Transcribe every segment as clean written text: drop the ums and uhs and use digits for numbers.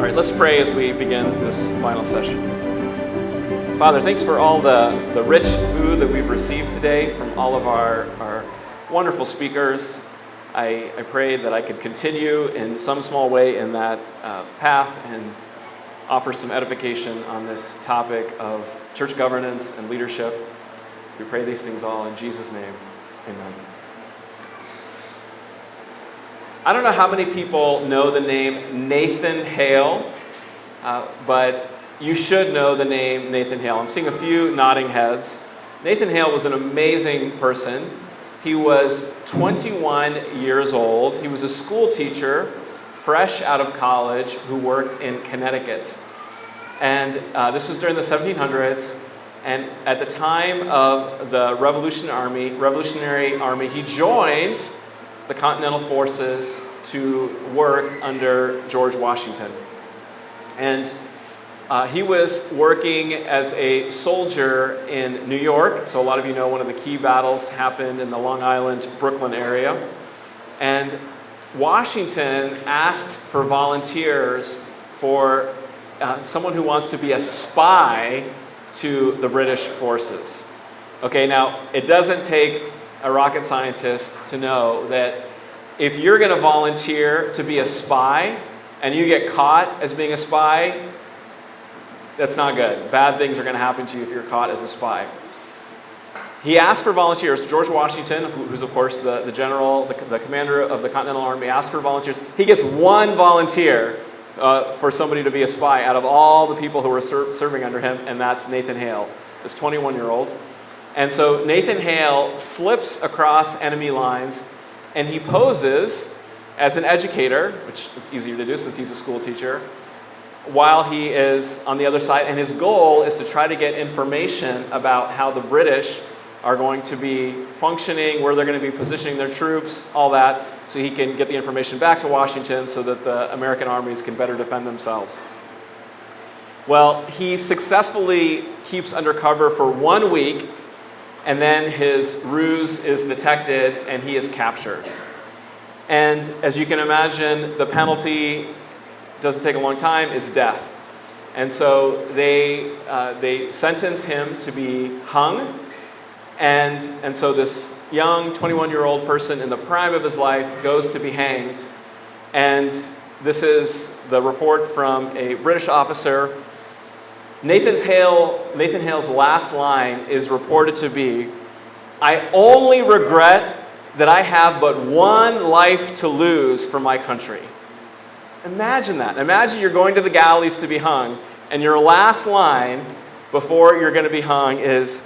All right, let's pray as we begin this final session. Father, thanks for all the rich food that we've received today from all of our wonderful speakers. I pray that I could continue in some small way in that path and offer some edification on this topic of church governance and leadership. We pray these things all in Jesus' name. Amen. I don't know how many people know the name Nathan Hale, but you should know the name Nathan Hale. I'm seeing a few nodding heads. Nathan Hale was an amazing person. He was 21 years old. He was a school teacher, fresh out of college, who worked in Connecticut. And this was during the 1700s. And at the time of the Revolutionary Army, he joined the Continental Forces to work under George Washington. And he was working as a soldier in New York. So a lot of you know one of the key battles happened in the Long Island, Brooklyn area. And Washington asked for volunteers for someone who wants to be a spy to the British forces. Okay, now it doesn't take a rocket scientist to know that if you're going to volunteer to be a spy and you get caught as being a spy, that's not good. Bad things are going to happen to you if you're caught as a spy. He asked for volunteers. George Washington, who's of course the general, the commander of the Continental Army, asked for volunteers. He gets one volunteer for somebody to be a spy out of all the people who were serving under him, and that's Nathan Hale, this 21-year-old. And so Nathan Hale slips across enemy lines, and he poses as an educator, which is easier to do since he's a school teacher, while he is on the other side. And his goal is to try to get information about how the British are going to be functioning, where they're going to be positioning their troops, all that, so he can get the information back to Washington so that the American armies can better defend themselves. Well, he successfully keeps undercover for 1 week, and then his ruse is detected and he is captured. And as you can imagine, the penalty, doesn't take a long time, is death. And so they sentence him to be hung. And so this young 21-year-old person in the prime of his life goes to be hanged. And this is the report from a British officer. Nathan Hale's last line is reported to be, "I only regret that I have but one life to lose for my country." Imagine that. Imagine you're going to the galleys to be hung, and your last line before you're going to be hung is,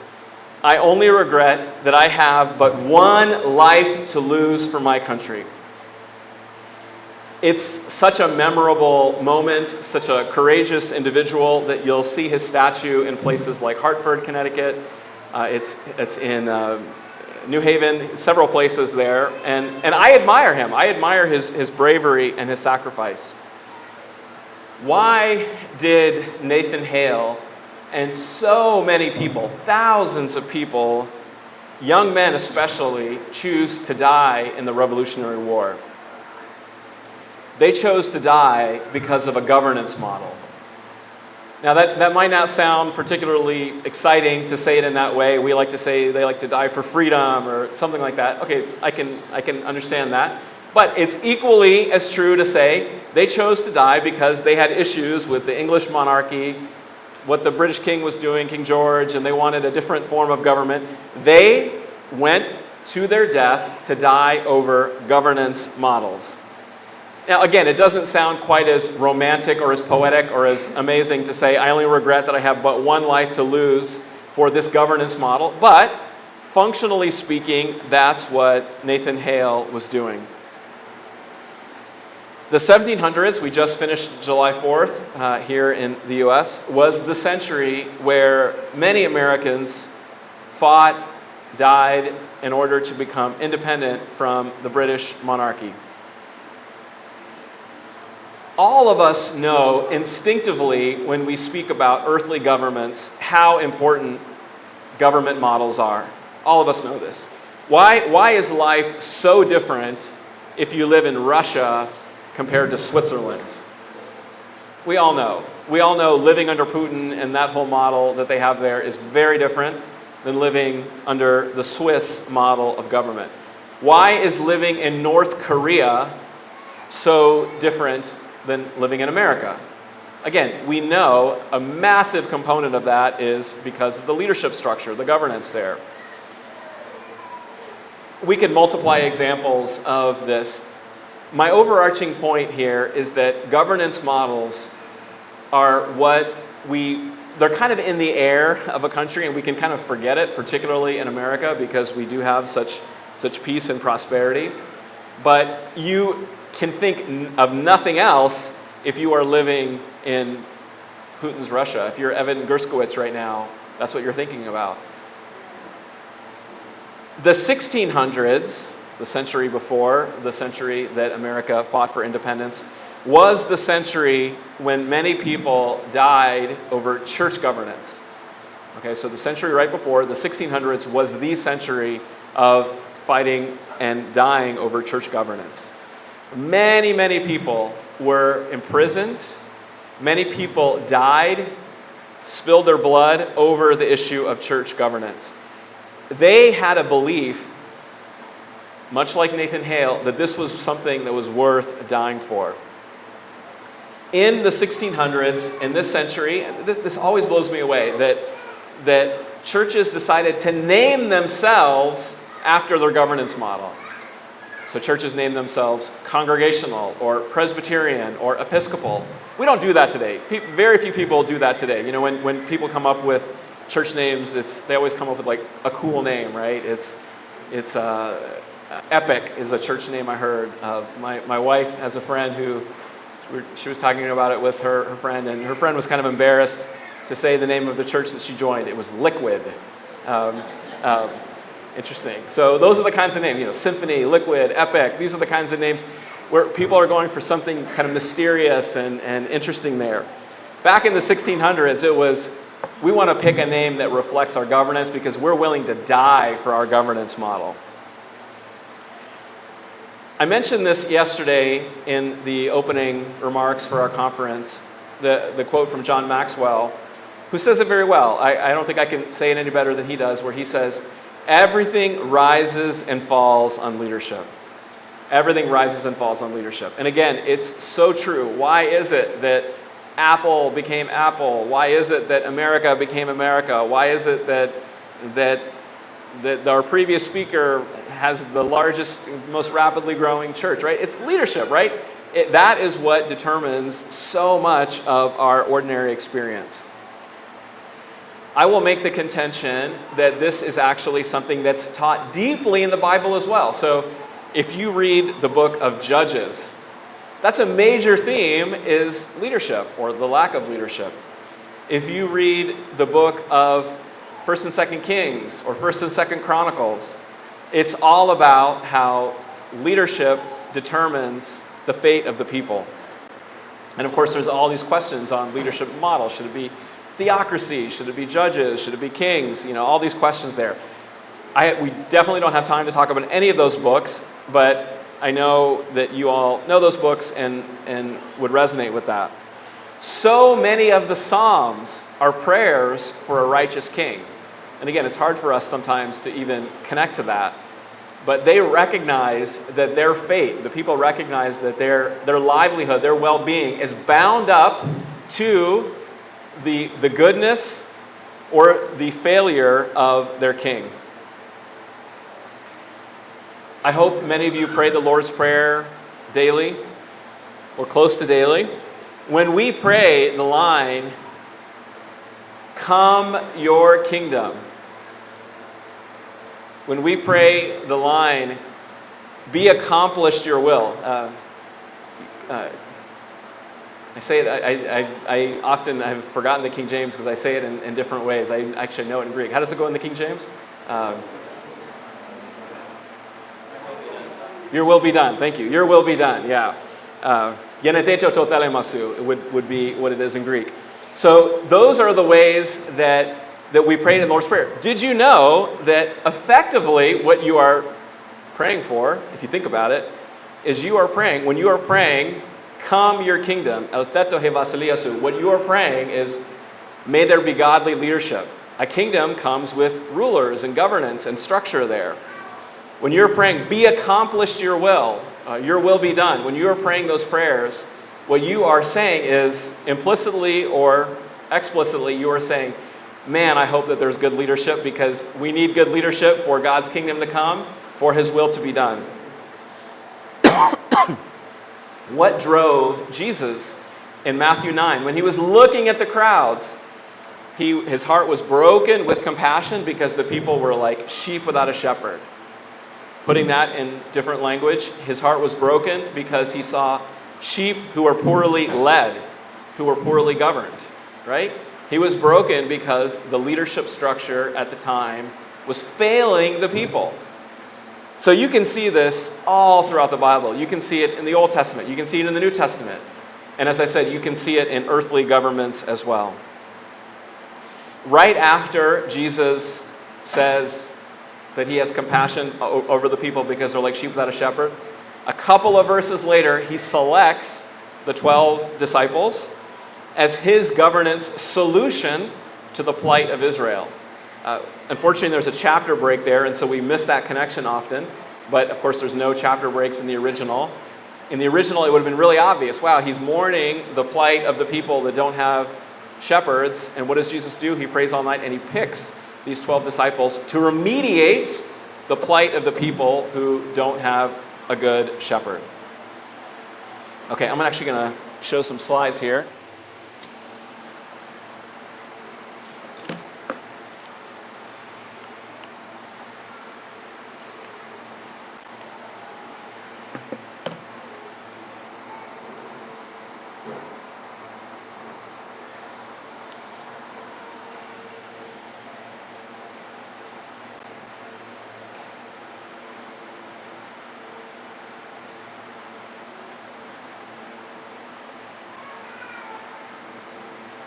"I only regret that I have but one life to lose for my country." It's such a memorable moment, such a courageous individual that you'll see his statue in places like Hartford, Connecticut. It's in New Haven, several places there. And I admire him. I admire his bravery and his sacrifice. Why did Nathan Hale and so many people, thousands of people, young men especially, choose to die in the Revolutionary War? They chose to die because of a governance model. Now that might not sound particularly exciting to say it in that way. We like to say they like to die for freedom or something like that. Okay, I can understand that. But it's equally as true to say they chose to die because they had issues with the English monarchy, what the British king was doing, King George, and they wanted a different form of government. They went to their death to die over governance models. Now, again, it doesn't sound quite as romantic or as poetic or as amazing to say, "I only regret that I have but one life to lose for this governance model," but functionally speaking, that's what Nathan Hale was doing. The 1700s, we just finished July 4th here in the US, was the century where many Americans fought, died in order to become independent from the British monarchy. All of us know instinctively when we speak about earthly governments how important government models are. All of us know this. Why is life so different if you live in Russia compared to Switzerland? We all know. We all know living under Putin and that whole model that they have there is very different than living under the Swiss model of government. Why is living in North Korea so different than living in America? Again, we know a massive component of that is because of the leadership structure, the governance there. We could multiply examples of this. My overarching point here is that governance models are they're kind of in the air of a country, and we can kind of forget it, particularly in America, because we do have such peace and prosperity. But you can think of nothing else if you are living in Putin's Russia. If you're Evan Gershkowitz right now, that's what you're thinking about. The 1600s, the century before the century that America fought for independence, was the century when many people died over church governance. Okay, so the century right before, the 1600s, was the century of fighting and dying over church governance. Many, many people were imprisoned. Many people died, spilled their blood over the issue of church governance. They had a belief, much like Nathan Hale, that this was something that was worth dying for. In the 1600s, in this century, and this always blows me away, that churches decided to name themselves after their governance model. So churches name themselves Congregational or Presbyterian or Episcopal. We don't do that today. Very few people do that today. You know, when people come up with church names, they always come up with like a cool name, right? It's Epic is a church name I heard of. My wife has a friend who, she was talking about it with her friend, and her friend was kind of embarrassed to say the name of the church that she joined. It was Liquid. Interesting. So those are the kinds of names, Symphony, Liquid, Epic. These are the kinds of names where people are going for something kind of mysterious and interesting there. Back in the 1600s, it was, we want to pick a name that reflects our governance because we're willing to die for our governance model. I mentioned this yesterday in the opening remarks for our conference, the quote from John Maxwell, who says it very well. I don't think I can say it any better than he does, where he says, everything rises and falls on leadership. Everything rises and falls on leadership. And again, it's so true. Why is it that Apple became Apple? Why is it that America became America? Why is it that our previous speaker has the largest, most rapidly growing church, right? It's leadership, right? That is what determines so much of our ordinary experience. I will make the contention that this is actually something that's taught deeply in the Bible as well. So if you read the book of Judges, that's a major theme is leadership or the lack of leadership. If you read the book of 1st and 2nd Kings or 1st and 2nd Chronicles, it's all about how leadership determines the fate of the people. And of course, there's all these questions on leadership model. Should it be theocracy? Should it be judges? Should it be kings? All these questions there. We definitely don't have time to talk about any of those books, but I know that you all know those books and would resonate with that. So many of the Psalms are prayers for a righteous king. And again, it's hard for us sometimes to even connect to that. But they recognize that their fate, the people recognize that their livelihood, their well-being is bound up to the goodness or the failure of their king. I hope many of you pray the Lord's Prayer daily or close to daily. When we pray the line, "Come your kingdom," when we pray the line, "Be accomplished your will," I say it, I often have forgotten the King James because I say it in different ways. I actually know it in Greek. How does it go in the King James? Your will be done. Thank you. Your will be done. Yeah. Geneteto to telemasu would be what it is in Greek. So those are the ways that we pray in the Lord's Prayer. Did you know that effectively what you are praying for, if you think about it, is when you are praying, come your kingdom. El theto he vasiliasu. What you are praying is, may there be godly leadership. A kingdom comes with rulers and governance and structure there. When you're praying, be accomplished your will be done. When you are praying those prayers, what you are saying is, implicitly or explicitly, you are saying, man, I hope that there's good leadership, because we need good leadership for God's kingdom to come, for his will to be done. What drove Jesus in Matthew 9? When he was looking at the crowds, his heart was broken with compassion because the people were like sheep without a shepherd. Putting that in different language, his heart was broken because he saw sheep who were poorly led, who were poorly governed, right? He was broken because the leadership structure at the time was failing the people. So you can see this all throughout the Bible. You can see it in the Old Testament. You can see it in the New Testament. And as I said, you can see it in earthly governments as well. Right after Jesus says that he has compassion over the people because they're like sheep without a shepherd, a couple of verses later, he selects the 12 disciples as his governance solution to the plight of Israel. Unfortunately, there's a chapter break there, and so we miss that connection often. But, of course, there's no chapter breaks in the original. In the original, it would have been really obvious. Wow, he's mourning the plight of the people that don't have shepherds. And what does Jesus do? He prays all night, and he picks these 12 disciples to remediate the plight of the people who don't have a good shepherd. Okay, I'm actually going to show some slides here.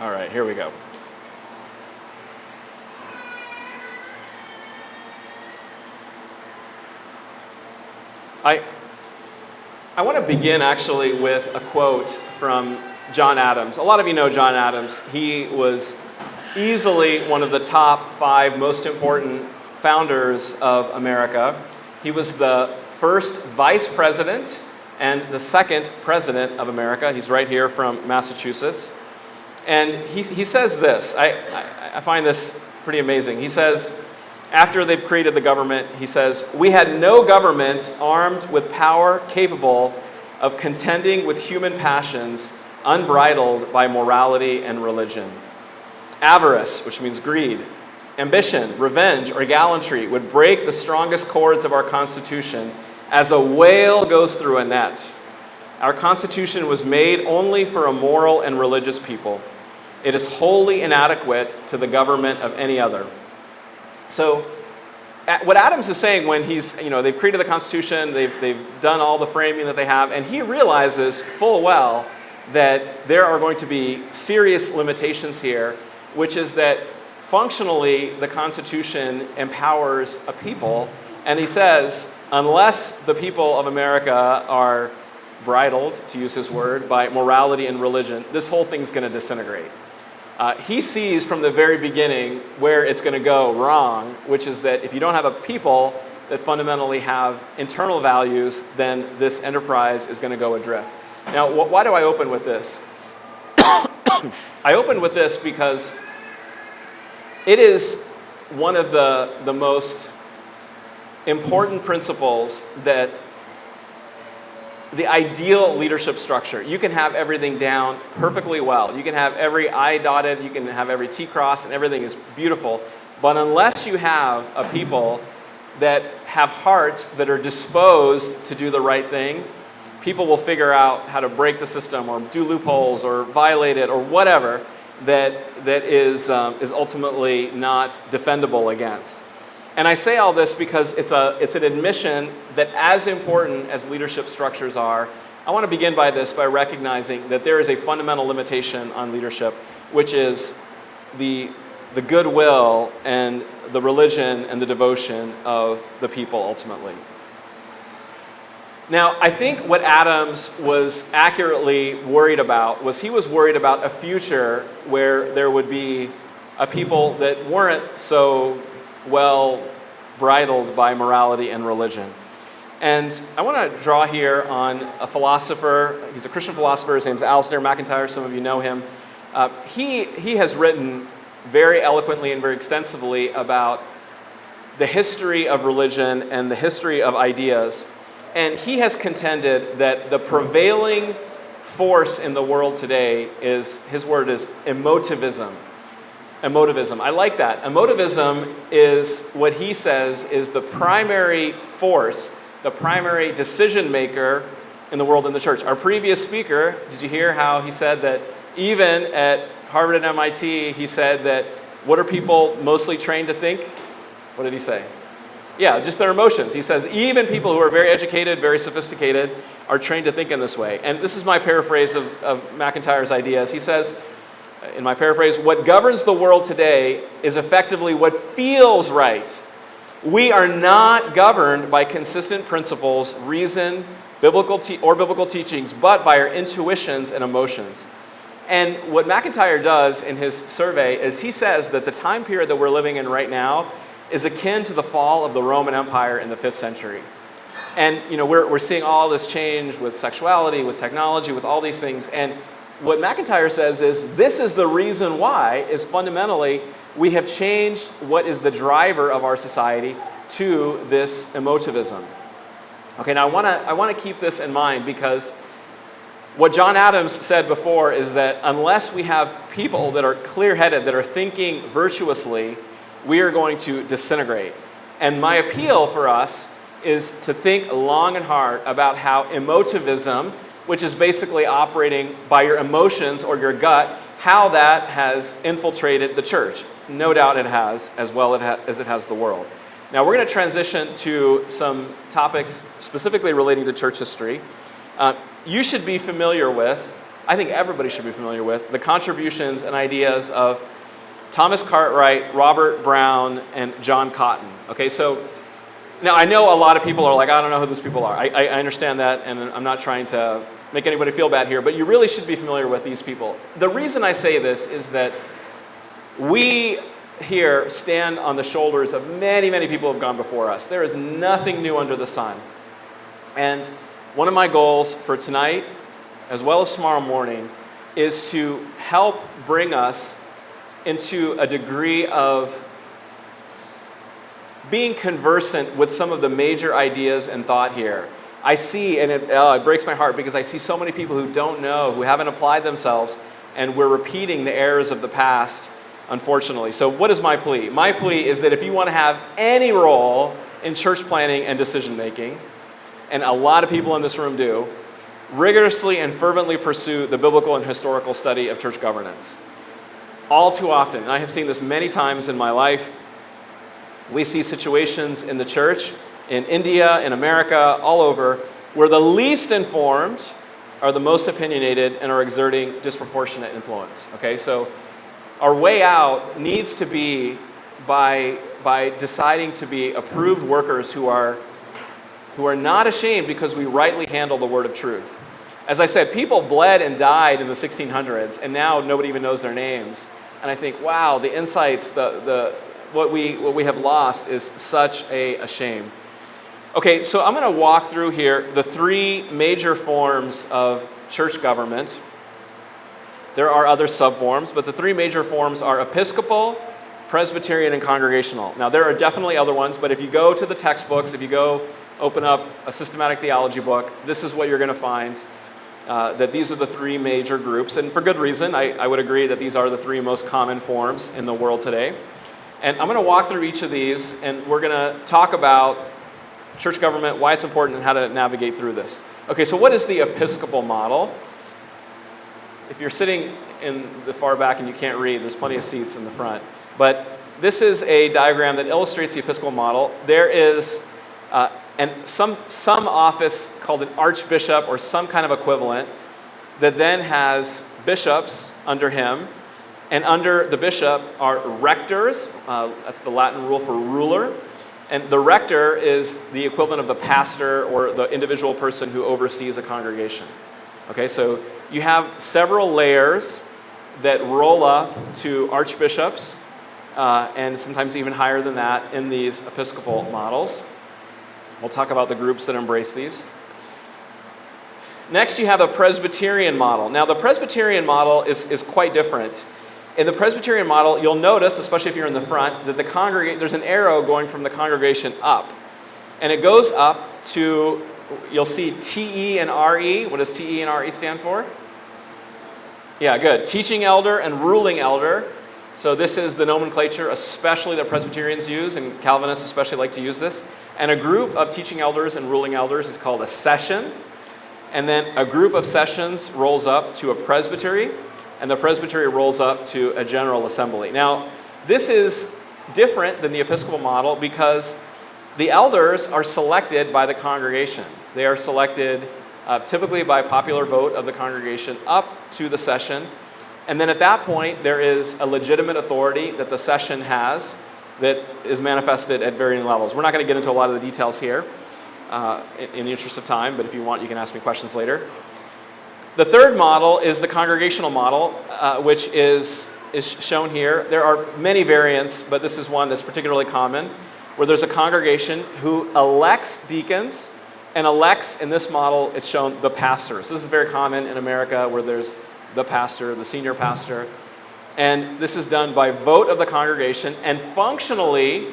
All right, here we go. I want to begin actually with a quote from John Adams. A lot of you know John Adams. He was easily one of the top 5 most important founders of America. He was the first vice president and the second president of America. He's right here from Massachusetts. And he says this, I find this pretty amazing. He says, after they've created the government, he says, "We had no government armed with power capable of contending with human passions unbridled by morality and religion. Avarice, which means greed, ambition, revenge, or gallantry would break the strongest cords of our Constitution as a whale goes through a net. Our Constitution was made only for a moral and religious people. It is wholly inadequate to the government of any other." So what Adams is saying when they've created the Constitution, they've done all the framing that they have, and he realizes full well that there are going to be serious limitations here, which is that functionally the Constitution empowers a people, and he says, unless the people of America are bridled, to use his word, by morality and religion, this whole thing's going to disintegrate. He sees from the very beginning where it's going to go wrong, which is that if you don't have a people that fundamentally have internal values, then this enterprise is going to go adrift. Now, why do I open with this? I open with this because it is one of the most important principles that the ideal leadership structure. You can have everything down perfectly well. You can have every I dotted, you can have every T crossed, and everything is beautiful. But unless you have a people that have hearts that are disposed to do the right thing, people will figure out how to break the system or do loopholes or violate it or whatever that is ultimately not defendable against. And I say all this because it's an admission that as important as leadership structures are, I want to begin by recognizing that there is a fundamental limitation on leadership, which is the goodwill and the religion and the devotion of the people ultimately. Now, I think what Adams was accurately worried about was he was worried about a future where there would be a people that weren't so well bridled by morality and religion. And I want to draw here on a philosopher. He's a Christian philosopher. His name's Alasdair MacIntyre. Some of you know him. He has written very eloquently and very extensively about the history of religion and the history of ideas. And he has contended that the prevailing force in the world today is, his word is emotivism. Emotivism. I like that. Emotivism is what he says is the primary force, the primary decision maker in the world in the church. Our previous speaker, did you hear how he said that even at Harvard and MIT, he said that what are people mostly trained to think? What did he say? Yeah, just their emotions. He says even people who are very educated, very sophisticated, are trained to think in this way. And this is my paraphrase of MacIntyre's ideas. He says, in my paraphrase, what governs the world today is effectively what feels right. We are not governed by consistent principles, reason, biblical teachings, but by our intuitions and emotions. And what MacIntyre does in his survey is he says that the time period that we're living in right now is akin to the fall of the Roman Empire in the 5th century. And we're seeing all this change with sexuality, with technology, with all these things. And what MacIntyre says is this is the reason why is fundamentally we have changed what is the driver of our society to this emotivism. Okay, now I want to keep this in mind because what John Adams said before is that unless we have people that are clear-headed, that are thinking virtuously, we are going to disintegrate. And my appeal for us is to think long and hard about how emotivism, which is basically operating by your emotions or your gut, how that has infiltrated the church. No doubt it has, as well as it has the world. Now we're going to transition to some topics specifically relating to church history. You should be familiar with, I think everybody should be familiar with, the contributions and ideas of Thomas Cartwright, Robert Brown, and John Cotton. Okay, so now I know a lot of people are like, I don't know who those people are. I understand that, and I'm not trying to make anybody feel bad here, but you really should be familiar with these people. The reason I say this is that we here stand on the shoulders of many, many people who have gone before us. There is nothing new under the sun. And one of my goals for tonight, as well as tomorrow morning, is to help bring us into a degree of being conversant with some of the major ideas and thought here. I see, and it breaks my heart because I see so many people who don't know, who haven't applied themselves, and we're repeating the errors of the past, unfortunately. So what is my plea? My plea is that if you want to have any role in church planning and decision making, and a lot of people in this room do, rigorously and fervently pursue the biblical and historical study of church governance. All too often, and I have seen this many times in my life, we see situations in the church, in India, in America, all over, where the least informed are the most opinionated and are exerting disproportionate influence. Okay, so our way out needs to be by deciding to be approved workers who are not ashamed because we rightly handle the word of truth. As I said, people bled and died in the 1600s, and now nobody even knows their names. And I think, wow, the insights, what we have lost is such a shame. Okay, so I'm going to walk through here the three major forms of church government. There are other subforms, but the three major forms are Episcopal, Presbyterian, and Congregational. Now, there are definitely other ones, but if you go to the textbooks, if you go open up a systematic theology book, this is what you're going to find. That these are the three major groups, and for good reason. I would agree that these are the three most common forms in the world today. And I'm going to walk through each of these, and we're going to talk about church government, why it's important, and how to navigate through this. Okay, so what is the Episcopal model? If you're sitting in the far back and you can't read, there's plenty of seats in the front. But this is a diagram that illustrates the Episcopal model. There is some office called an archbishop or some kind of equivalent that then has bishops under him. And under the bishop are rectors, that's the Latin rule for ruler. And the rector is the equivalent of the pastor or the individual person who oversees a congregation. Okay, so you have several layers that roll up to archbishops, and sometimes even higher than that in these episcopal models. We'll talk about the groups that embrace these. Next, you have a Presbyterian model. Now, the Presbyterian model is quite different. In the Presbyterian model, you'll notice, especially if you're in the front, that there's an arrow going from the congregation up. And it goes up to, you'll see TE and RE. What does TE and RE stand for? Yeah, good. Teaching elder and ruling elder. So this is the nomenclature, especially that Presbyterians use, and Calvinists especially like to use this. And a group of teaching elders and ruling elders is called a session. And then a group of sessions rolls up to a presbytery, and the presbytery rolls up to a general assembly. Now, this is different than the Episcopal model because the elders are selected by the congregation. They are selected typically by popular vote of the congregation up to the session. And then at that point, there is a legitimate authority that the session has that is manifested at varying levels. We're not going to get into a lot of the details here in the interest of time, but if you want, you can ask me questions later. The third model is the congregational model, which is shown here. There are many variants, but this is one that's particularly common, where there's a congregation who elects deacons and elects, in this model, it's shown the pastor. So this is very common in America, where there's the pastor, the senior pastor. And this is done by vote of the congregation, and functionally,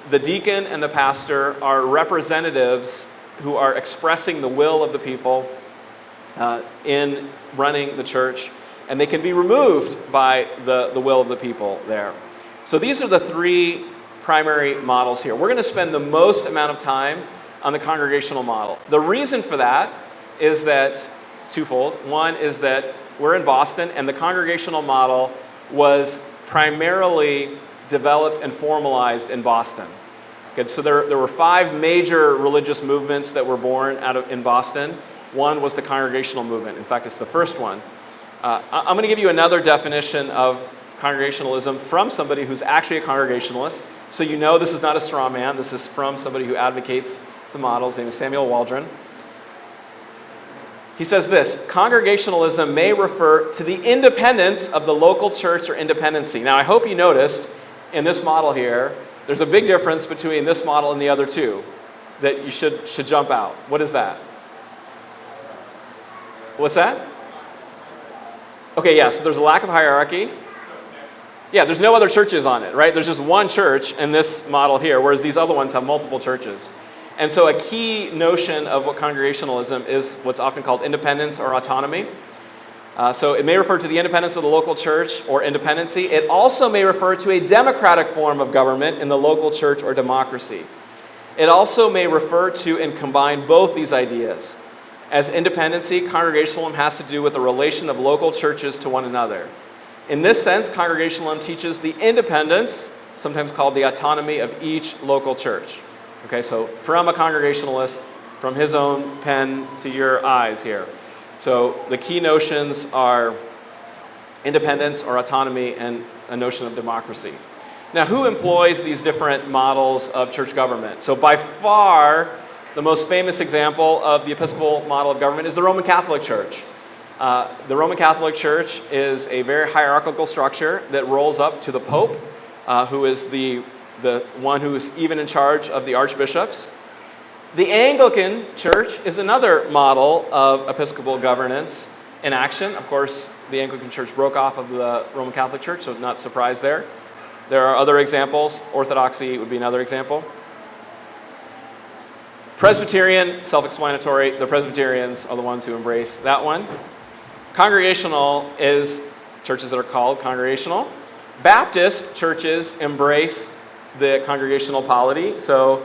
the deacon and the pastor are representatives who are expressing the will of the people in running the church, and they can be removed by the will of the people there. So these are the three primary models here. We're going to spend the most amount of time on the congregational model. The reason for that is that it's twofold. One is that we're in Boston, and the congregational model was primarily developed and formalized in Boston. Okay, so there were 5 major religious movements that were born in Boston. One was the Congregational movement. In fact, it's the first one. I'm going to give you another definition of Congregationalism from somebody who's actually a Congregationalist. So you know this is not a straw man. This is from somebody who advocates the model. His name is Samuel Waldron. He says this: Congregationalism may refer to the independence of the local church or independency. Now, I hope you noticed in this model here, there's a big difference between this model and the other two that you should jump out. What is that? What's that? Okay, yeah, so there's a lack of hierarchy. Yeah, there's no other churches on it, right? There's just one church in this model here, whereas these other ones have multiple churches. And so a key notion of what Congregationalism is what's often called independence or autonomy. So it may refer to the independence of the local church or independency. It also may refer to a democratic form of government in the local church or democracy. It also may refer to and combine both these ideas. As independency, Congregationalism has to do with the relation of local churches to one another. In this sense, Congregationalism teaches the independence, sometimes called the autonomy, of each local church. Okay, so from a Congregationalist, from his own pen to your eyes here. So the key notions are independence or autonomy and a notion of democracy. Now, who employs these different models of church government? So by far, the most famous example of the Episcopal model of government is the Roman Catholic Church. The Roman Catholic Church is a very hierarchical structure that rolls up to the Pope, who is the one who is even in charge of the archbishops. The Anglican Church is another model of Episcopal governance in action. Of course, the Anglican Church broke off of the Roman Catholic Church, so not surprised there. There are other examples. Orthodoxy would be another example. Presbyterian, self-explanatory. The Presbyterians are the ones who embrace that one. Congregational is churches that are called congregational. Baptist churches embrace the congregational polity. So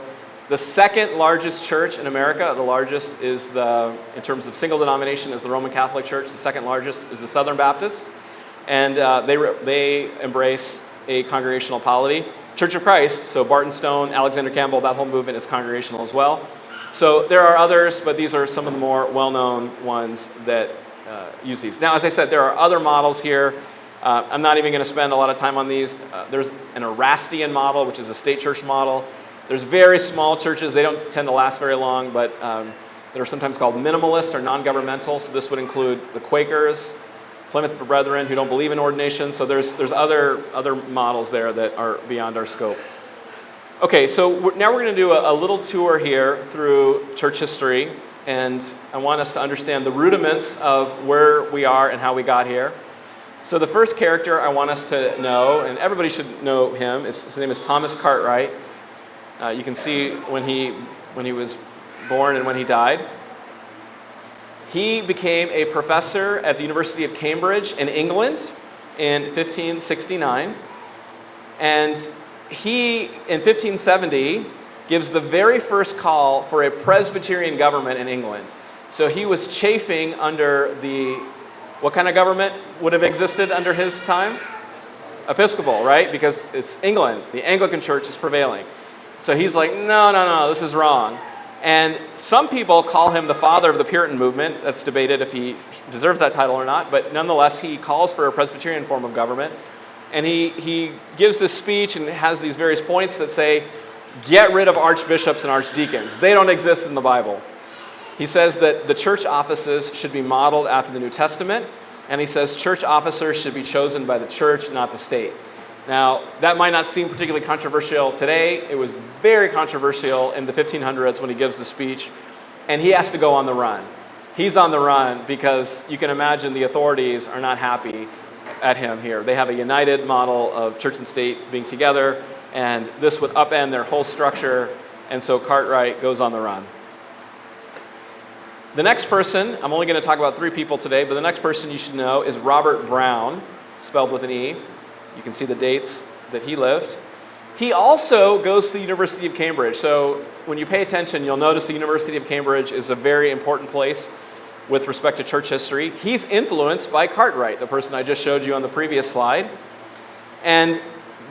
the second largest church in America, the largest is in terms of single denomination, is the Roman Catholic Church. The second largest is the Southern Baptists. And they embrace a congregational polity. Church of Christ, so Barton Stone, Alexander Campbell, that whole movement is congregational as well. So there are others, but these are some of the more well-known ones that use these. Now, as I said, there are other models here. I'm not even going to spend a lot of time on these. There's an Erastian model, which is a state church model. There's very small churches. They don't tend to last very long, but that are sometimes called minimalist or non-governmental. So this would include the Quakers, Plymouth Brethren, who don't believe in ordination. So there's other models there that are beyond our scope. Okay, so now we're going to do a little tour here through church history, and I want us to understand the rudiments of where we are and how we got here. So the first character I want us to know, and everybody should know him, his name is Thomas Cartwright. You can see when he was born and when he died. He became a professor at the University of Cambridge in England in 1569, and he, in 1570, gives the very first call for a Presbyterian government in England. So he was chafing under what kind of government would have existed under his time? Episcopal, right? Because it's England. The Anglican Church is prevailing. So he's like, no, this is wrong. And some people call him the father of the Puritan movement. That's debated if he deserves that title or not. But nonetheless, he calls for a Presbyterian form of government. And he gives this speech and has these various points that say, get rid of archbishops and archdeacons. They don't exist in the Bible. He says that the church offices should be modeled after the New Testament, and he says church officers should be chosen by the church, not the state. Now, that might not seem particularly controversial today. It was very controversial in the 1500s when he gives the speech, and he has to go on the run. He's on the run because you can imagine the authorities are not happy at him here. They have a united model of church and state being together, and this would upend their whole structure, and so Cartwright goes on the run. The next person, I'm only going to talk about 3 people today, but the next person you should know is Robert Brown, spelled with an E. You can see the dates that he lived. He also goes to the University of Cambridge. So when you pay attention, you'll notice the University of Cambridge is a very important place with respect to church history. He's influenced by Cartwright, the person I just showed you on the previous slide. And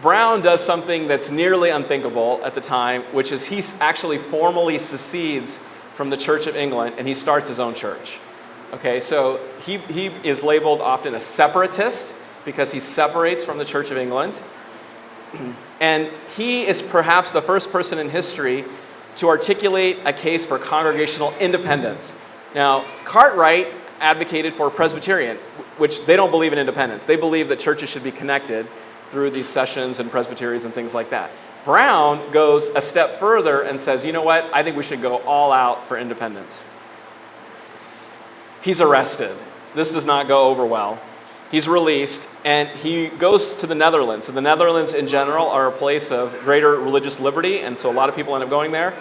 Brown does something that's nearly unthinkable at the time, which is he actually formally secedes from the Church of England, and he starts his own church. Okay, so he is labeled often a separatist because he separates from the Church of England. And he is perhaps the first person in history to articulate a case for congregational independence. Now, Cartwright advocated for Presbyterian, which they don't believe in independence. They believe that churches should be connected through these sessions and presbyteries and things like that. Brown goes a step further and says, you know what, I think we should go all out for independence. He's arrested. This does not go over well. He's released, and he goes to the Netherlands. So the Netherlands in general are a place of greater religious liberty, and so a lot of people end up going there.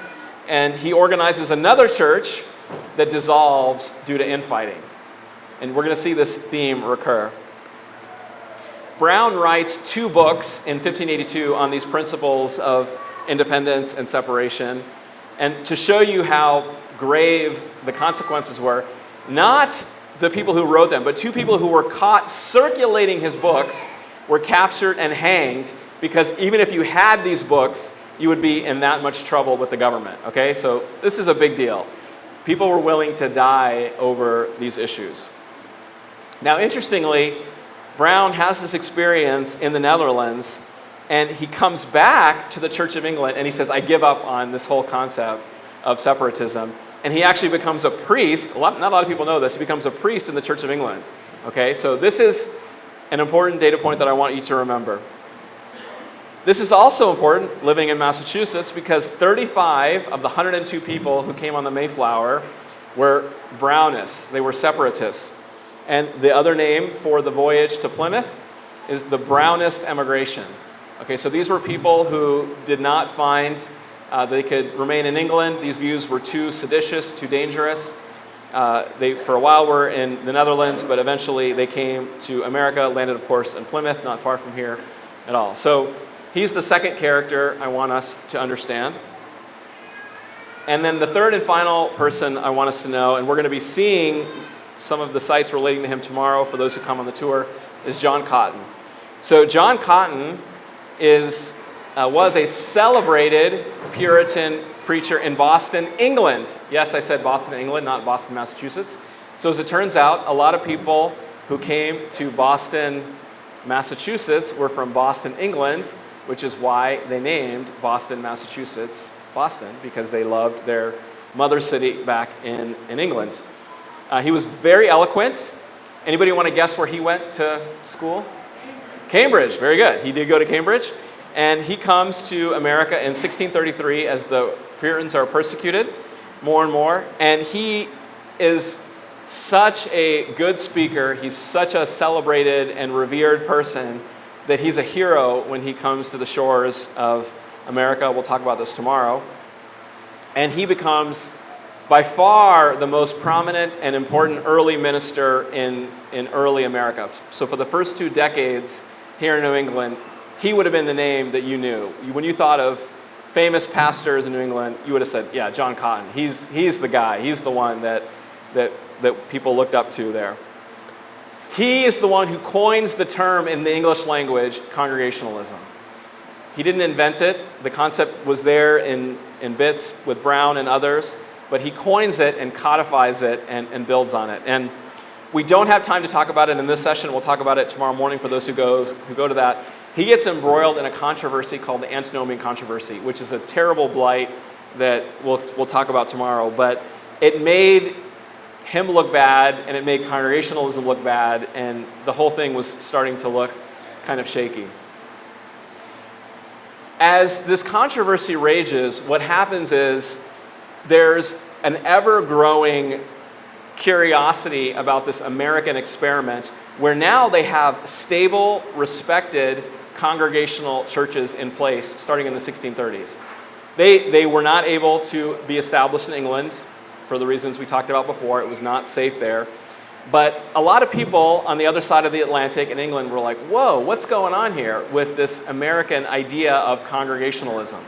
And he organizes another church that dissolves due to infighting. And we're going to see this theme recur. Brown writes 2 books in 1582 on these principles of independence and separation. And to show you how grave the consequences were, not the people who wrote them, but 2 people who were caught circulating his books were captured and hanged because even if you had these books, you would be in that much trouble with the government. Okay, so this is a big deal. People were willing to die over these issues. Now, interestingly, Brown has this experience in the Netherlands, and he comes back to the Church of England, and he says, I give up on this whole concept of separatism. And he actually becomes a priest. Not a lot of people know this. He becomes a priest in the Church of England. Okay, so this is an important data point that I want you to remember. This is also important, living in Massachusetts, because 35 of the 102 people who came on the Mayflower were Brownists. They were separatists. And the other name for the voyage to Plymouth is the Brownist emigration. Okay, so these were people who did not find they could remain in England. These views were too seditious, too dangerous. They, for a while, were in the Netherlands, but eventually they came to America, landed, of course, in Plymouth, not far from here at all. So he's the second character I want us to understand. And then the third and final person I want us to know, and we're going to be seeing some of the sites relating to him tomorrow for those who come on the tour, is John Cotton. So John Cotton was a celebrated Puritan preacher in Boston, England. Yes, I said Boston, England, not Boston, Massachusetts. So as it turns out, a lot of people who came to Boston, Massachusetts were from Boston, England, which is why they named Boston, Massachusetts, Boston, because they loved their mother city back in England. He was very eloquent. Anybody want to guess where he went to school? Cambridge, very good. He did go to Cambridge. And he comes to America in 1633 as the Puritans are persecuted more and more. And he is such a good speaker. He's such a celebrated and revered person that he's a hero when he comes to the shores of America. We'll talk about this tomorrow. And he becomes by far the most prominent and important early minister in early America. So for the first 2 decades here in New England, he would have been the name that you knew. When you thought of famous pastors in New England, you would have said, yeah, John Cotton. He's the guy. He's the one that people looked up to there. He is the one who coins the term in the English language, Congregationalism. He didn't invent it. The concept was there in bits with Brown and others, but he coins it and codifies it and builds on it. And we don't have time to talk about it in this session. We'll talk about it tomorrow morning for those who go to that. He gets embroiled in a controversy called the Antinomian Controversy, which is a terrible blight that we'll talk about tomorrow. But it made him look bad, and it made Congregationalism look bad, and the whole thing was starting to look kind of shaky. As this controversy rages, what happens is there's an ever-growing curiosity about this American experiment where now they have stable, respected congregational churches in place starting in the 1630s. They were not able to be established in England for the reasons we talked about before. It was not safe there. But a lot of people on the other side of the Atlantic in England were like, whoa, what's going on here with this American idea of Congregationalism?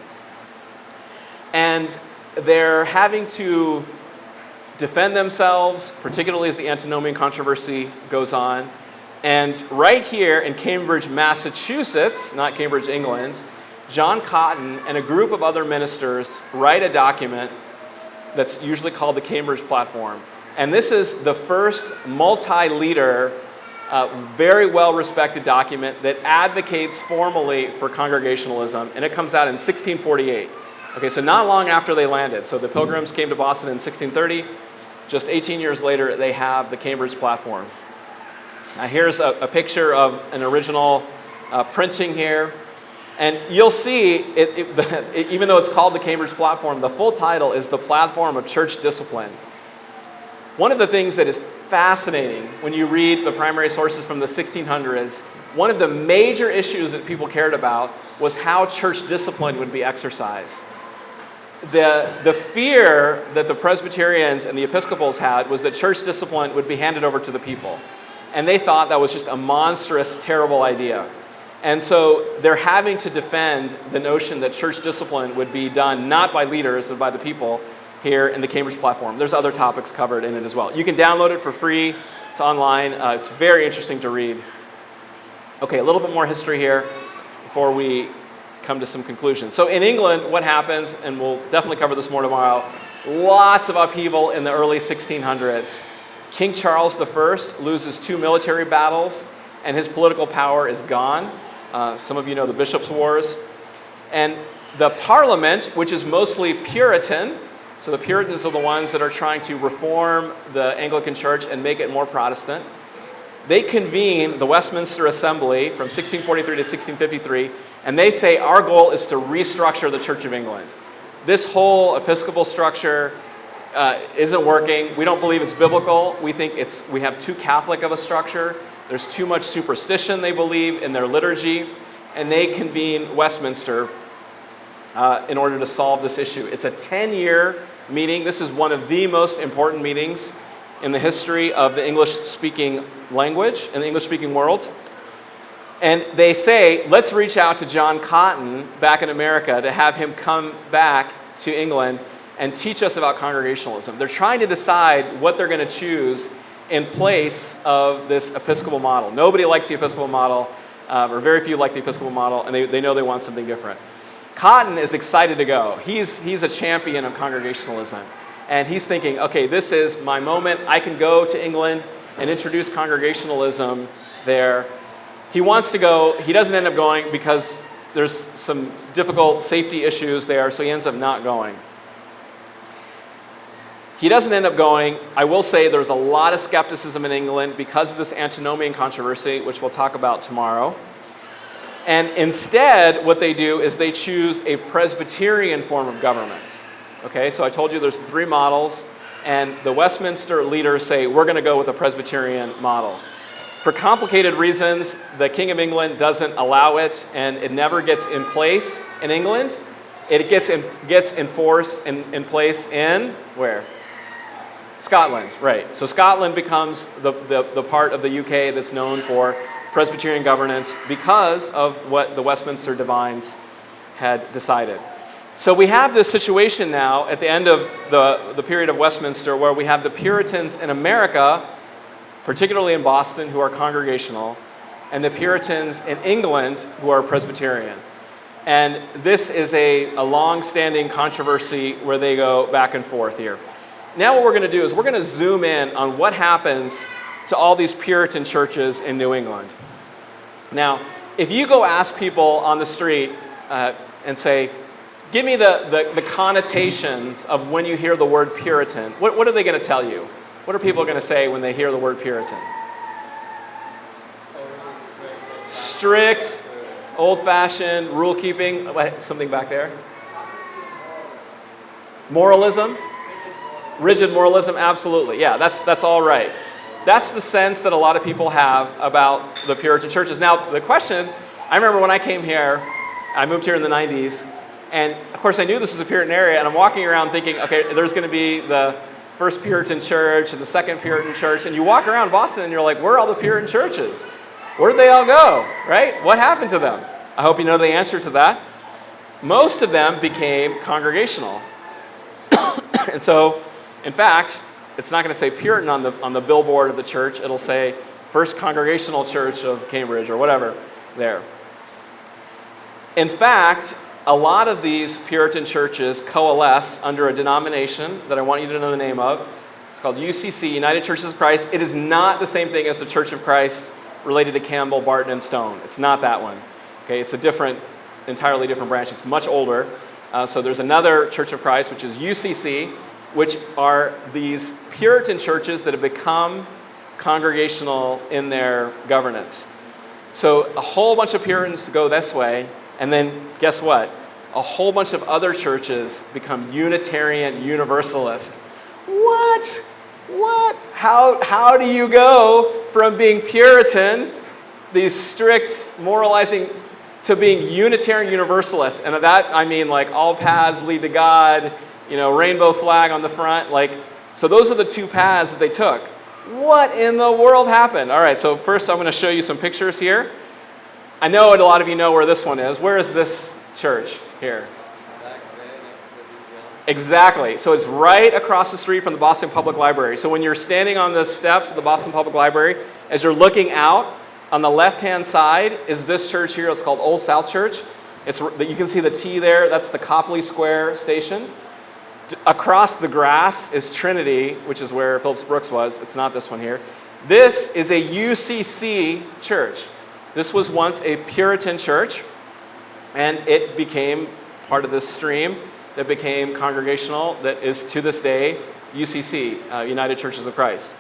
And they're having to defend themselves, particularly as the Antinomian Controversy goes on. And right here in Cambridge, Massachusetts, not Cambridge, England, John Cotton and a group of other ministers write a document that's usually called the Cambridge Platform. And this is the first multi-leader, very well-respected document that advocates formally for Congregationalism, and it comes out in 1648. Okay, so not long after they landed. So the Pilgrims came to Boston in 1630. Just 18 years later, they have the Cambridge Platform. Now here's a picture of an original printing here. And you'll see, even though it's called the Cambridge Platform, the full title is The Platform of Church Discipline. One of the things that is fascinating when you read the primary sources from the 1600s, one of the major issues that people cared about was how church discipline would be exercised. The fear that the Presbyterians and the Episcopals had was that church discipline would be handed over to the people. And they thought that was just a monstrous, terrible idea. And so they're having to defend the notion that church discipline would be done not by leaders, but by the people here in the Cambridge Platform. There's other topics covered in it as well. You can download it for free. It's online. It's very interesting to read. Okay, a little bit more history here before we come to some conclusions. So in England, what happens, and we'll definitely cover this more tomorrow, lots of upheaval in the early 1600s. King Charles I loses 2 military battles, and his political power is gone. Some of you know the Bishops' Wars. And the Parliament, which is mostly Puritan, so the Puritans are the ones that are trying to reform the Anglican Church and make it more Protestant. They convene the Westminster Assembly from 1643 to 1653, and they say our goal is to restructure the Church of England. This whole Episcopal structure isn't working. We don't believe it's biblical. We think we have too Catholic of a structure. There's too much superstition, they believe, in their liturgy, and they convene Westminster in order to solve this issue. It's a 10-year meeting. This is one of the most important meetings in the history of the English-speaking language, in the English-speaking world. And they say, let's reach out to John Cotton back in America to have him come back to England and teach us about Congregationalism. They're trying to decide what they're going to choose in place of this Episcopal model. Nobody likes the Episcopal model, or very few like the Episcopal model, and they know they want something different. Cotton is excited to go. He's a champion of Congregationalism. And he's thinking, okay, this is my moment. I can go to England and introduce Congregationalism there. He wants to go. He doesn't end up going because there's some difficult safety issues there, so he ends up not going. He doesn't end up going. I will say there's a lot of skepticism in England because of this antinomian controversy, which we'll talk about tomorrow. And instead, what they do is they choose a Presbyterian form of government. Okay, so I told you there's 3 models, and the Westminster leaders say, we're going to go with a Presbyterian model. For complicated reasons, the King of England doesn't allow it, and it never gets in place in England. It gets enforced in place in, where? Scotland, right. So Scotland becomes the part of the UK that's known for Presbyterian governance because of what the Westminster divines had decided. So we have this situation now at the end of the period of Westminster where we have the Puritans in America, particularly in Boston, who are Congregational, and the Puritans in England who are Presbyterian. And this is a long-standing controversy where they go back and forth here. Now what we're going to do is we're going to zoom in on what happens to all these Puritan churches in New England. Now, if you go ask people on the street and say, give me the connotations of when you hear the word Puritan, what are they going to tell you? What are people going to say when they hear the word Puritan? Strict, old-fashioned, rule-keeping. Something back there? Moralism? Rigid moralism, absolutely. Yeah, that's all right. That's the sense that a lot of people have about the Puritan churches. Now, the question, I remember when I came here, I moved here in the 90s, and of course I knew this was a Puritan area, and I'm walking around thinking, okay, there's going to be the first Puritan church and the second Puritan church, and you walk around Boston and you're like, where are all the Puritan churches? Where'd they all go, right? What happened to them? I hope you know the answer to that. Most of them became Congregational. And so, in fact, it's not going to say Puritan on the billboard of the church. It'll say First Congregational Church of Cambridge or whatever there. In fact, a lot of these Puritan churches coalesce under a denomination that I want you to know the name of. It's called UCC, United Churches of Christ. It is not the same thing as the Church of Christ related to Campbell, Barton, and Stone. It's not that one. Okay, it's a entirely different branch. It's much older. So there's another Church of Christ, which is UCC, which are these Puritan churches that have become Congregational in their governance. So a whole bunch of Puritans go this way, and then guess what? A whole bunch of other churches become Unitarian Universalist. What? How do you go from being Puritan, these strict moralizing, to being Unitarian Universalist? And that, I mean, like, all paths lead to God, rainbow flag on the front. So those are the 2 paths that they took. What in the world happened? All right, so first I'm going to show you some pictures here. I know a lot of you know where this one is. Where is this church here? Exactly. So it's right across the street from the Boston Public Library. So when you're standing on the steps of the Boston Public Library, as you're looking out, on the left-hand side is this church here. It's called Old South Church. You can see the T there. That's the Copley Square station. Across the grass is Trinity, which is where Phillips Brooks was. It's not this one here. This is a UCC church. This was once a Puritan church, and it became part of this stream that became Congregational, that is to this day UCC, United Churches of Christ.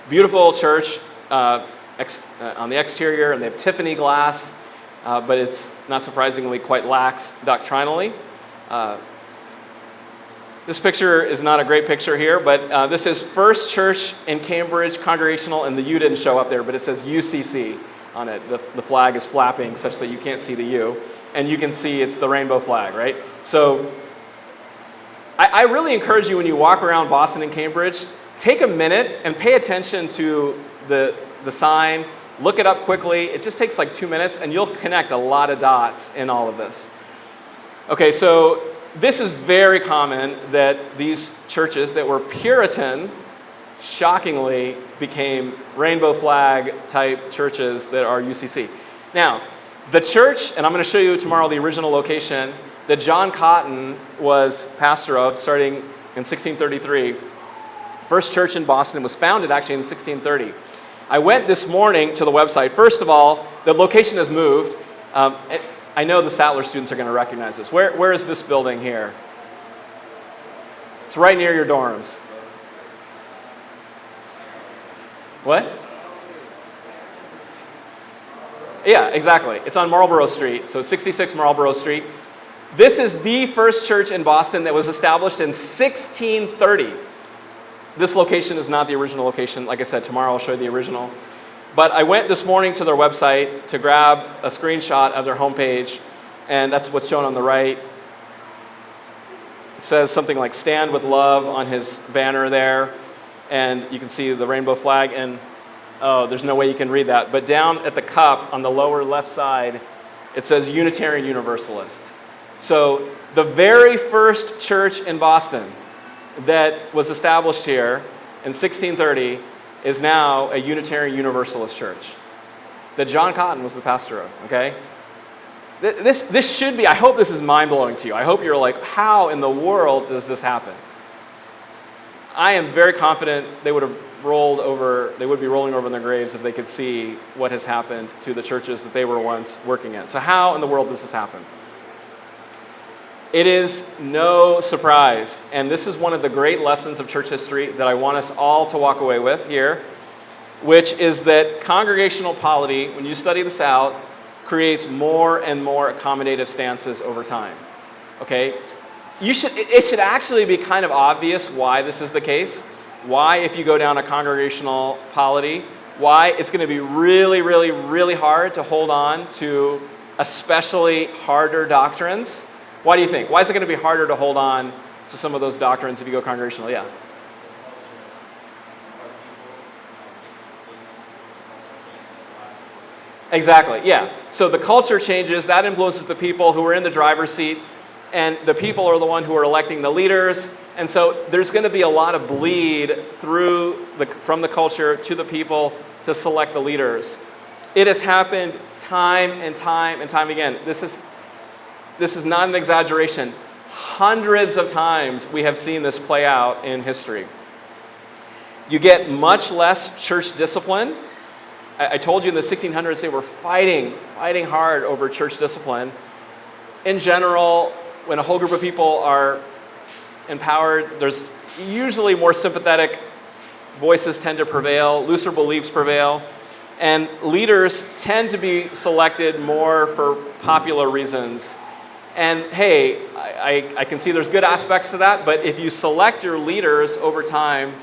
Beautiful church on the exterior, and they have Tiffany glass, but it's not surprisingly quite lax doctrinally. This picture is not a great picture here, but this is First Church in Cambridge Congregational, and the U didn't show up there, but it says UCC on it. The flag is flapping such that you can't see the U, and you can see it's the rainbow flag, right? So I really encourage you, when you walk around Boston and Cambridge, take a minute and pay attention to the sign, look it up quickly. It just takes like 2 minutes, and you'll connect a lot of dots in all of this. Okay, so this is very common that these churches that were Puritan, shockingly, became rainbow flag type churches that are UCC. Now, the church, and I'm going to show you tomorrow the original location, that John Cotton was pastor of starting in 1633. First church in Boston was founded actually in 1630. I went this morning to the website. First of all, the location has moved. I know the Sattler students are going to recognize this. Where is this building here? It's right near your dorms. What? Yeah, exactly. It's on Marlborough Street, so 66 Marlborough Street. This is the first church in Boston that was established in 1630. This location is not the original location. Like I said, tomorrow I'll show you the original. But I went this morning to their website to grab a screenshot of their homepage, and that's what's shown on the right. It says something like "Stand with Love" on his banner there, and you can see the rainbow flag, and oh, there's no way you can read that. But down at the cup on the lower left side, it says Unitarian Universalist. So the very first church in Boston that was established here in 1630 is now a Unitarian Universalist church that John Cotton was the pastor of, okay? This should be, I hope this is mind-blowing to you. I hope you're like, how in the world does this happen? I am very confident they would be rolling over in their graves if they could see what has happened to the churches that they were once working in. So how in the world does this happen? It is no surprise, and this is one of the great lessons of church history that I want us all to walk away with here, which is that congregational polity, when you study this out, creates more and more accommodative stances over time. Okay? It should actually be kind of obvious why this is the case. Why, if you go down a congregational polity, why it's going to be really, really, really hard to hold on to especially harder doctrines. Why do you think? Why is it going to be harder to hold on to some of those doctrines if you go congregational? Yeah. Exactly, yeah. So the culture changes, that influences the people who are in the driver's seat, and the people are the one who are electing the leaders, and so there's going to be a lot of bleed from the culture to the people to select the leaders. It has happened time and time and time again. This is not an exaggeration. Hundreds of times we have seen this play out in history. You get much less church discipline. I told you in the 1600s they were fighting hard over church discipline. In general, when a whole group of people are empowered, there's usually more sympathetic voices tend to prevail, looser beliefs prevail, and leaders tend to be selected more for popular reasons. And hey, I can see there's good aspects to that, but if you select your leaders over time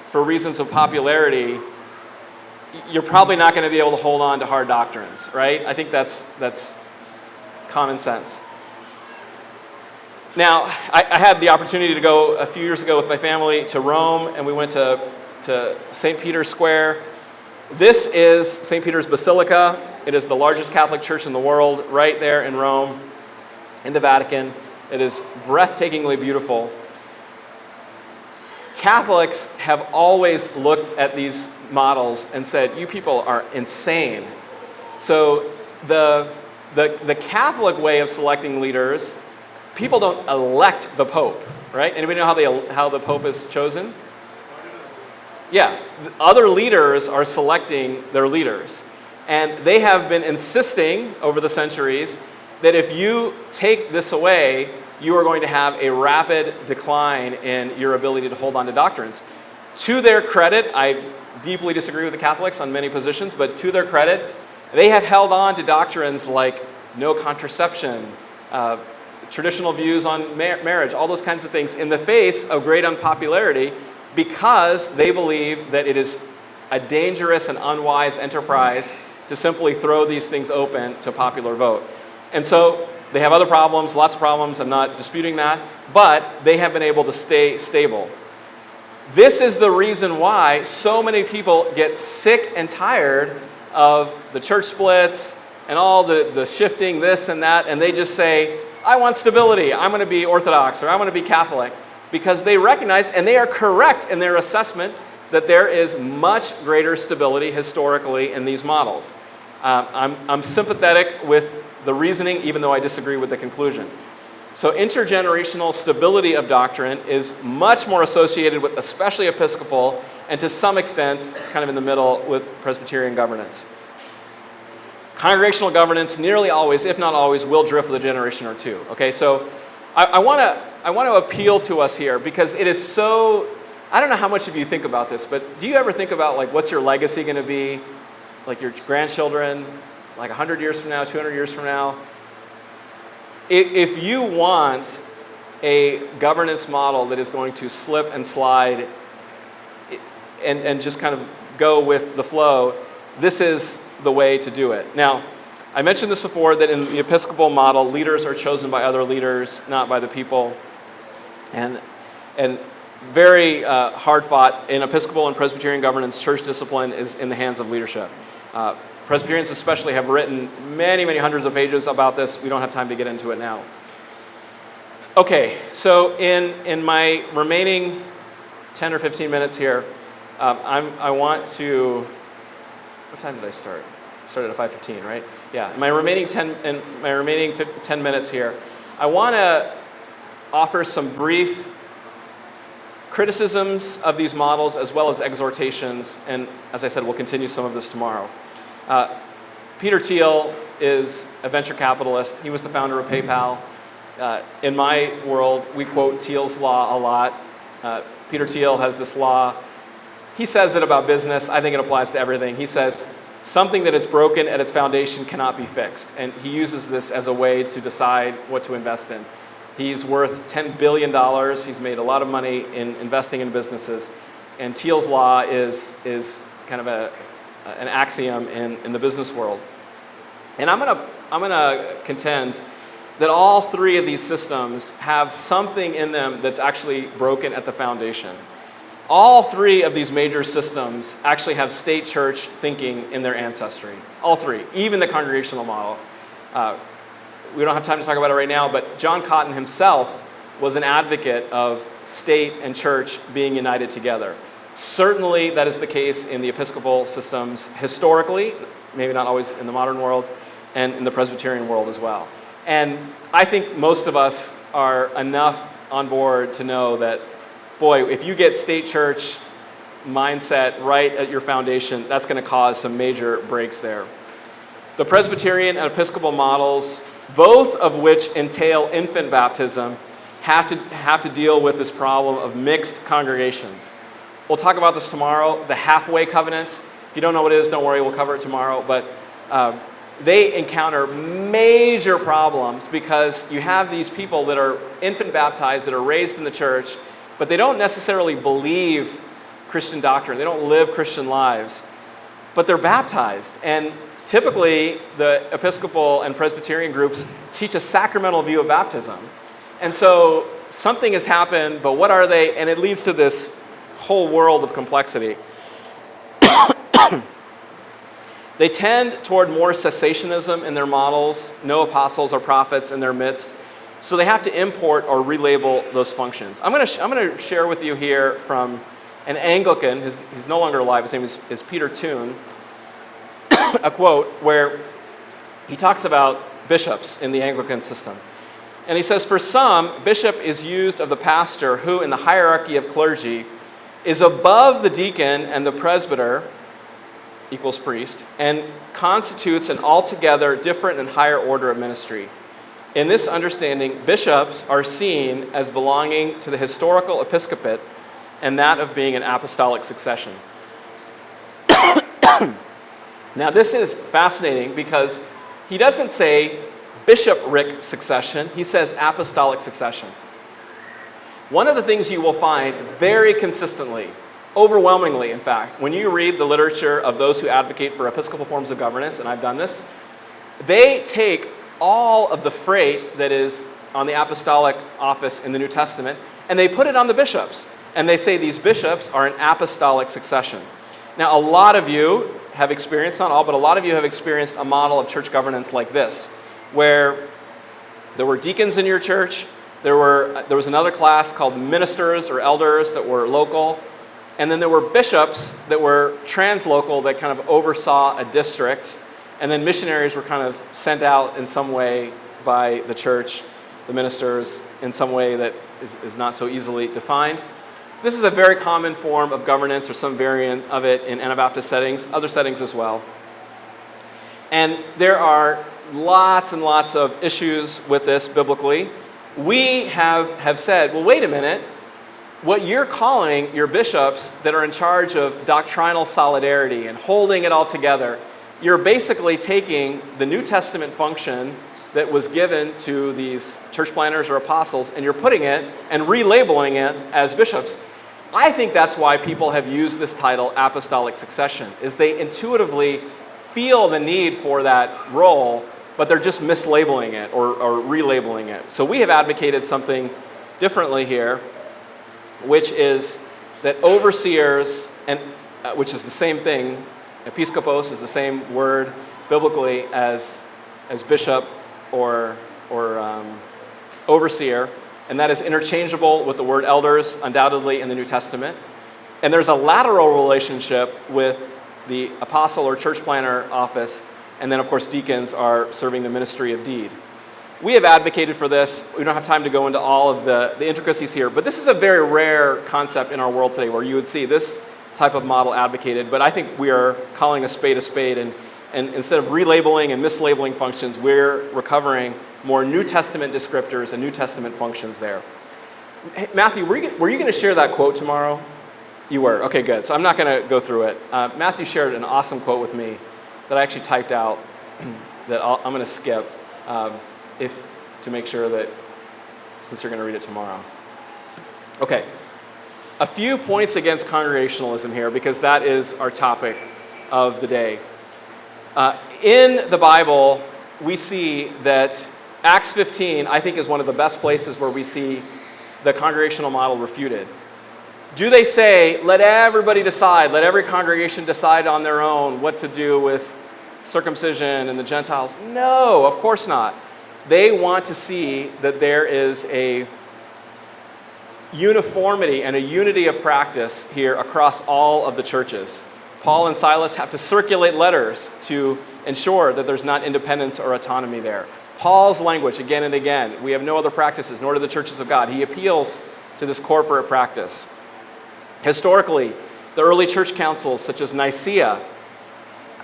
for reasons of popularity, you're probably not going to be able to hold on to hard doctrines, right? I think that's common sense. Now, I had the opportunity to go a few years ago with my family to Rome, and we went to St. Peter's Square. This is St. Peter's Basilica. It is the largest Catholic church in the world, right there in Rome, in the Vatican. It is breathtakingly beautiful. Catholics have always looked at these models and said, you people are insane. So the Catholic way of selecting leaders, people don't elect the Pope, right? Anybody know how the Pope is chosen? Yeah, other leaders are selecting their leaders. And they have been insisting over the centuries that if you take this away, you are going to have a rapid decline in your ability to hold on to doctrines. To their credit, I deeply disagree with the Catholics on many positions, but to their credit, they have held on to doctrines like no contraception, traditional views on marriage, all those kinds of things in the face of great unpopularity because they believe that it is a dangerous and unwise enterprise to simply throw these things open to popular vote. And so they have other problems, lots of problems, I'm not disputing that, but they have been able to stay stable. This is the reason why so many people get sick and tired of the church splits and all the shifting this and that, and they just say, I want stability, I'm going to be Orthodox, or I'm going to be Catholic, because they recognize, and they are correct in their assessment, that there is much greater stability historically in these models. I'm sympathetic with the reasoning, even though I disagree with the conclusion. So intergenerational stability of doctrine is much more associated with especially Episcopal, and to some extent, it's kind of in the middle with Presbyterian governance. Congregational governance nearly always, if not always, will drift with a generation or two. Okay, so I want to appeal to us here because it is so. I don't know how much of you think about this, but do you ever think about like what's your legacy going to be, like your grandchildren, like 100 years from now, 200 years from now? If you want a governance model that is going to slip and slide and just kind of go with the flow, this is the way to do it. Now, I mentioned this before, that in the Episcopal model, leaders are chosen by other leaders, not by the people. And very hard fought in Episcopal and Presbyterian governance, church discipline is in the hands of leadership. Presbyterians especially have written many, many hundreds of pages about this. We don't have time to get into it now. Okay, so in my remaining 10 or 15 minutes here, I want to, what time did I start? I started at 5:15, right? Yeah, in my remaining 10 minutes here, I want to offer some brief criticisms of these models as well as exhortations, and as I said, we'll continue some of this tomorrow. Peter Thiel is a venture capitalist. He was the founder of PayPal. In my world, we quote Thiel's law a lot. Peter Thiel has this law. He says it about business. I think it applies to everything. He says, something that is broken at its foundation cannot be fixed. And he uses this as a way to decide what to invest in. He's worth $10 billion. He's made a lot of money in investing in businesses. And Thiel's law is kind of an axiom in the business world. And I'm gonna contend that all three of these systems have something in them that's actually broken at the foundation. All three of these major systems actually have state church thinking in their ancestry. All three, even the Congregational model. We don't have time to talk about it right now, but John Cotton himself was an advocate of state and church being united together. Certainly that is the case in the Episcopal systems historically, maybe not always in the modern world, and in the Presbyterian world as well. And I think most of us are enough on board to know that, boy, if you get state church mindset right at your foundation, that's going to cause some major breaks there. The Presbyterian and Episcopal models, both of which entail infant baptism, have to deal with this problem of mixed congregations. We'll talk about this tomorrow, the halfway covenant. If you don't know what it is, don't worry, we'll cover it tomorrow. But they encounter major problems because you have these people that are infant baptized, that are raised in the church, but they don't necessarily believe Christian doctrine. They don't live Christian lives, but they're baptized. And typically, the Episcopal and Presbyterian groups teach a sacramental view of baptism. And so something has happened, but what are they? And it leads to this whole world of complexity. They tend toward more cessationism in their models, no apostles or prophets in their midst. So they have to import or relabel those functions. I'm going to share with you here from an Anglican, he's no longer alive, his name is Peter Toon, a quote where he talks about bishops in the Anglican system. And he says, for some, bishop is used of the pastor who, in the hierarchy of clergy, is above the deacon and the presbyter, equals priest, and constitutes an altogether different and higher order of ministry. In this understanding, bishops are seen as belonging to the historical episcopate and that of being an apostolic succession. Now, this is fascinating because he doesn't say bishopric succession, he says apostolic succession. One of the things you will find very consistently, overwhelmingly, in fact, when you read the literature of those who advocate for episcopal forms of governance, and I've done this, they take all of the freight that is on the apostolic office in the New Testament, and they put it on the bishops. And they say these bishops are an apostolic succession. Now, a lot of you have experienced, not all, but a lot of you have experienced a model of church governance like this, where there were deacons in your church, there was another class called ministers or elders that were local, and then there were bishops that were translocal that kind of oversaw a district, and then missionaries were kind of sent out in some way by the church, the ministers, in some way that is not so easily defined. This is a very common form of governance or some variant of it in Anabaptist settings, other settings as well. And there are lots and lots of issues with this biblically. We have said, well, wait a minute. What you're calling your bishops that are in charge of doctrinal solidarity and holding it all together, you're basically taking the New Testament function that was given to these church planners or apostles, and you're putting it and relabeling it as bishops. I think that's why people have used this title, apostolic succession, is they intuitively feel the need for that role, but they're just mislabeling it or relabeling it. So we have advocated something differently here, which is that overseers, and which is the same thing, episkopos is the same word biblically as bishop or overseer, and that is interchangeable with the word elders, undoubtedly, in the New Testament. And there's a lateral relationship with the apostle or church planner office, and then, of course, deacons are serving the ministry of deed. We have advocated for this. We don't have time to go into all of the intricacies here, but this is a very rare concept in our world today where you would see this type of model advocated, but I think we are calling a spade, and instead of relabeling and mislabeling functions, we're recovering more New Testament descriptors and New Testament functions there. Hey, Matthew, were you going to share that quote tomorrow? You were. Okay, good. So I'm not going to go through it. Matthew shared an awesome quote with me that I actually typed out that I'm going to skip to make sure that, since you're going to read it tomorrow. Okay. A few points against Congregationalism here, because that is our topic of the day. In the Bible, we see that Acts 15, I think, is one of the best places where we see the congregational model refuted. Do they say, let everybody decide, let every congregation decide on their own what to do with circumcision and the Gentiles? No, of course not. They want to see that there is a uniformity and a unity of practice here across all of the churches. Paul and Silas have to circulate letters to ensure that there's not independence or autonomy there. Paul's language, again and again, we have no other practices, nor do the churches of God. He appeals to this corporate practice. Historically, the early church councils, such as Nicaea,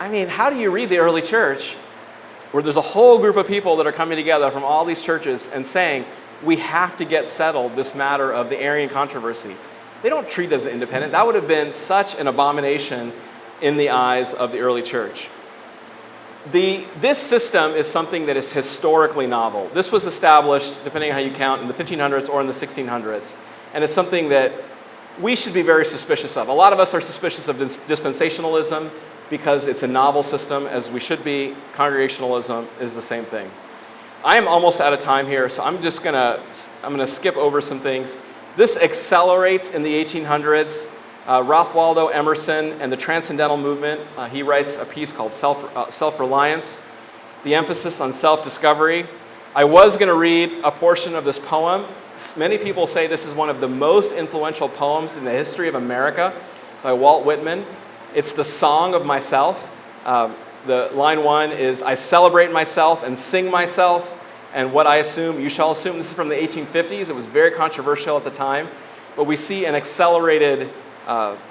I mean, how do you read the early church where there's a whole group of people that are coming together from all these churches and saying, we have to get settled this matter of the Arian controversy? They don't treat it as independent. That would have been such an abomination in the eyes of the early church. This system is something that is historically novel. This was established, depending on how you count, in the 1500s or in the 1600s. And it's something that we should be very suspicious of. A lot of us are suspicious of dispensationalism because it's a novel system, as we should be. Congregationalism is the same thing. I am almost out of time here, so I'm gonna skip over some things. This accelerates in the 1800s. Ralph Waldo Emerson and the Transcendental Movement, he writes a piece called Self-Reliance, the emphasis on self-discovery. I was going to read a portion of this poem. Many people say this is one of the most influential poems in the history of America by Walt Whitman. It's the Song of Myself. The line one is, I celebrate myself and sing myself, and what I assume, you shall assume. This is from the 1850s. It was very controversial at the time, but we see an accelerated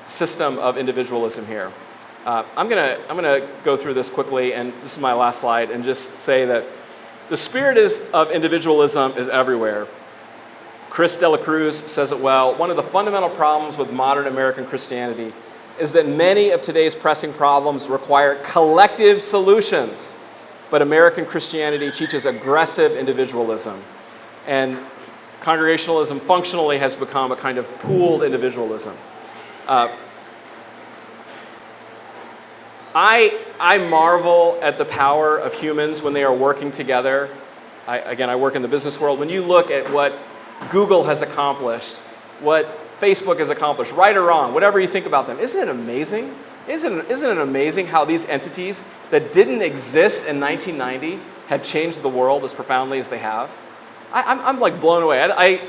system of individualism here. I'm gonna go through this quickly, and this is my last slide, and just say that the spirit of individualism is everywhere. Chris de la Cruz says it well. One of the fundamental problems with modern American Christianity is that many of today's pressing problems require collective solutions, but American Christianity teaches aggressive individualism. And Congregationalism functionally has become a kind of pooled individualism. I marvel at the power of humans when they are working together. I work in the business world. When you look at what Google has accomplished, what Facebook has accomplished, right or wrong, whatever you think about them, isn't it amazing? Isn't it amazing how these entities that didn't exist in 1990 have changed the world as profoundly as they have? I'm like blown away.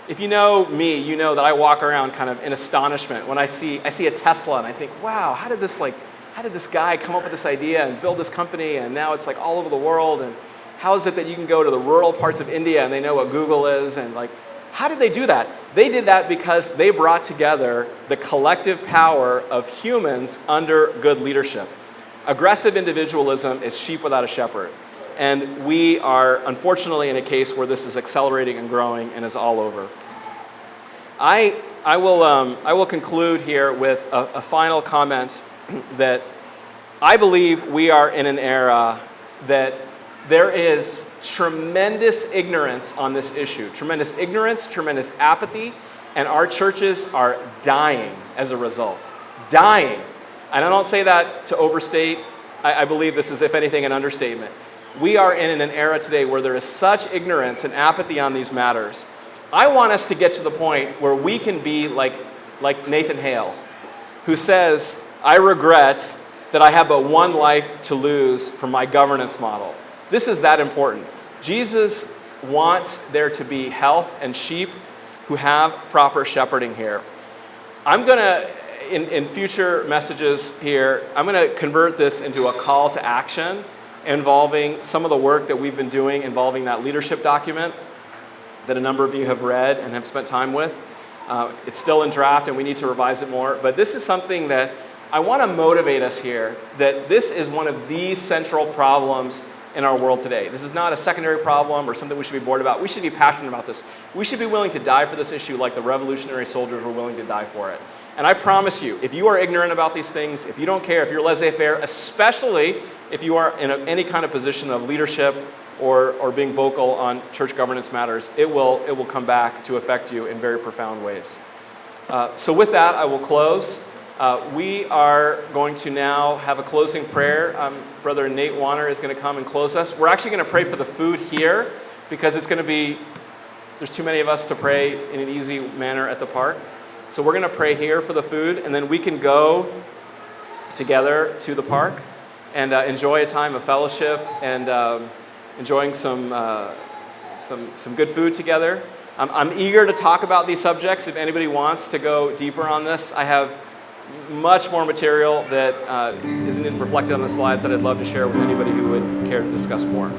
If you know me, you know that I walk around kind of in astonishment when I see a Tesla, and I think, wow, how did this guy come up with this idea and build this company, and now it's like all over the world, and how is it that you can go to the rural parts of India and they know what Google is, and like, how did they do that? They did that because they brought together the collective power of humans under good leadership. Aggressive individualism is sheep without a shepherd. And we are, unfortunately, in a case where this is accelerating and growing and is all over. I will conclude here with a final comment that I believe we are in an era that there is tremendous ignorance on this issue. Tremendous ignorance, tremendous apathy, and our churches are dying as a result. Dying. And I don't say that to overstate. I believe this is, if anything, an understatement. We are in an era today where there is such ignorance and apathy on these matters. I want us to get to the point where we can be like Nathan Hale, who says, I regret that I have but one life to lose for my governance model. This is that important. Jesus wants there to be health and sheep who have proper shepherding here. I'm going to, in future messages here, I'm going to convert this into a call to action involving some of the work that we've been doing involving that leadership document that a number of you have read and have spent time with. It's still in draft and we need to revise it more, but this is something that I want to motivate us here, that this is one of the central problems in our world today. This is not a secondary problem or something we should be bored about. We should be passionate about this. We should be willing to die for this issue like the revolutionary soldiers were willing to die for it. And I promise you, if you are ignorant about these things, if you don't care, if you're laissez-faire, especially if you are in any kind of position of leadership or being vocal on church governance matters, it will come back to affect you in very profound ways. So with that, I will close. We are going to now have a closing prayer. Brother Nate Warner is going to come and close us. We're actually going to pray for the food here because it's going to be, there's too many of us to pray in an easy manner at the park. So we're going to pray here for the food, and then we can go together to the park and enjoy a time of fellowship and enjoying some good food together. I'm eager to talk about these subjects. If anybody wants to go deeper on this, I have much more material that isn't reflected on the slides that I'd love to share with anybody who would care to discuss more.